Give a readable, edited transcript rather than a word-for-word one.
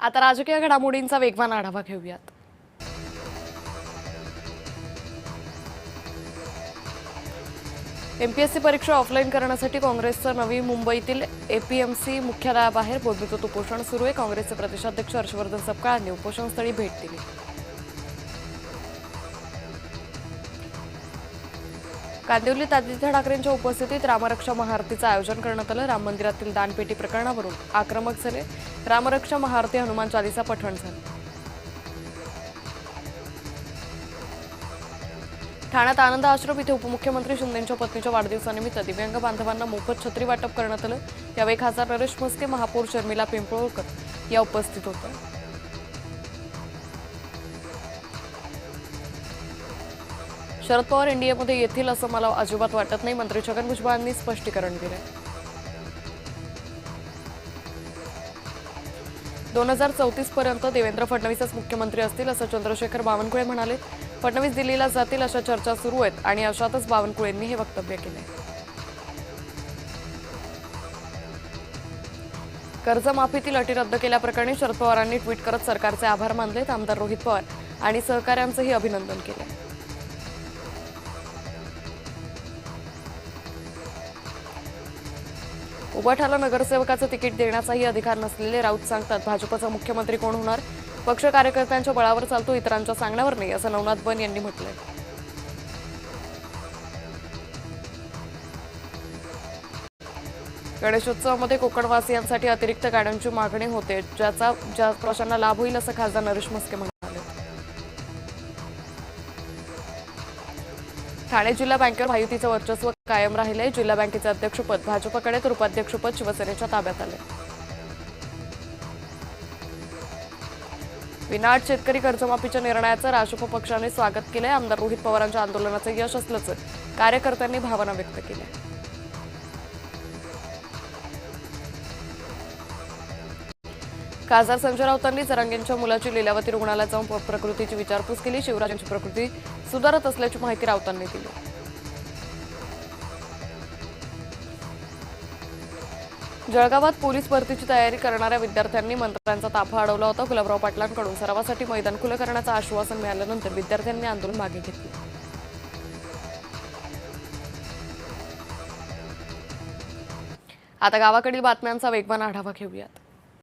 आता राजकीय घडामोडींचा वेगवान आढावा घेऊयात। एमपीएससी परीक्षा ऑफलाईन करण्यासाठी काँग्रेसचं नवी मुंबईतील एपीएमसी मुख्यालयाबाहेर बोलबितूत उपोषण सुरू आहे। काँग्रेसचे प्रदेशाध्यक्ष हर्षवर्धन सपकाळांनी उपोषणस्थळी भेट दिली। कांदिवलीत आदित्य ठाकरेंच्या उपस्थितीत रामरक्षा महाआरतीचं आयोजन करण्यात आलं। राम मंदिरातील दानपेटी प्रकरणावरून आक्रमक झाले। रामरक्षा महाआरती हनुमान चालीसा पठण झालं। ठाण्यात आनंद आश्रम इथे उपमुख्यमंत्री शिंदेंच्या पत्नीच्या वाढदिवसानिमित्त दिव्यांग बांधवांना मोफत छत्री वाटप करण्यात आलं। यावेळी खासदार नरेश म्हस्के, महापौर शर्मिला पिंपळकर या उपस्थित होत्या। शरद पवार एनडीएमध्ये येतील असं मला अजिबात वाटत नाही, मंत्री छगन भुजबळांनी स्पष्टीकरण दिले। 2034 पर्यंत देवेंद्र फडणवीसच मुख्यमंत्री असतील असं चंद्रशेखर बावनकुळे म्हणाले। फडणवीस दिल्लीला जातील अशा चर्चा सुरू आहेत आणि अशातच बावनकुळेंनी हे वक्तव्य केले। कर्जमाफीतील अटी रद्द केल्याप्रकरणी शरद पवारांनी ट्विट करत सरकारचे आभार मानलेत। आमदार रोहित पवार आणि सहकाऱ्यांचंही अभिनंदन केलं। उबाठाला नगरसेवकाचं तिकीट देण्याचाही अधिकार नसलेले राऊत सांगतात, भाजपचा मुख्यमंत्री कोण होणार? पक्ष कार्यकर्त्यांच्या बळावर चालतो, इतरांच्या सांगण्यावर नाही, असं नवनाथ बन यांनी म्हटलंय। गणेशोत्सवामध्ये कोकणवासियांसाठी अतिरिक्त गाड्यांची मागणी होते, ज्या प्रवाशांना लाभ होईल असं खासदार नरेश म्हस्के म्हणाले। ठाणे जिल्हा बँकेवर महायुतीचं वर्चस्व कायम राहिले। जिल्हा बँकेचे अध्यक्षपद भाजपकडे तर उपाध्यक्षपद शिवसेनेच्या ताब्यात आले। विनाट शेतकरी कर्जमाफीच्या निर्णयाचं राष्ट्रपती पक्षाने स्वागत केलंय। आमदार रोहित पवारांच्या आंदोलनाचं यश असल्याचं कार्यकर्त्यांनी भावना व्यक्त केल्या। खासदार संजय राऊतांनी जरांगेंच्या मुलाची लीलावती रुग्णालयात जाऊन प्रकृतीची विचारपूस केली। शिवराजांची प्रकृती सुधारत असल्याची माहिती राऊतांनी दिली। जळगावात पोलीस भरतीची तयारी करणाऱ्या विद्यार्थ्यांनी मंत्र्यांचा ताफा अडवला होता। गुलाबराव पाटलांकडून सरावासाठी मैदान खुलं करण्याचं आश्वासन मिळाल्यानंतर विद्यार्थ्यांनी आंदोलन मागे घेतलं। आता गावाकडील बातम्यांचा वेगवान आढावा घेऊयात।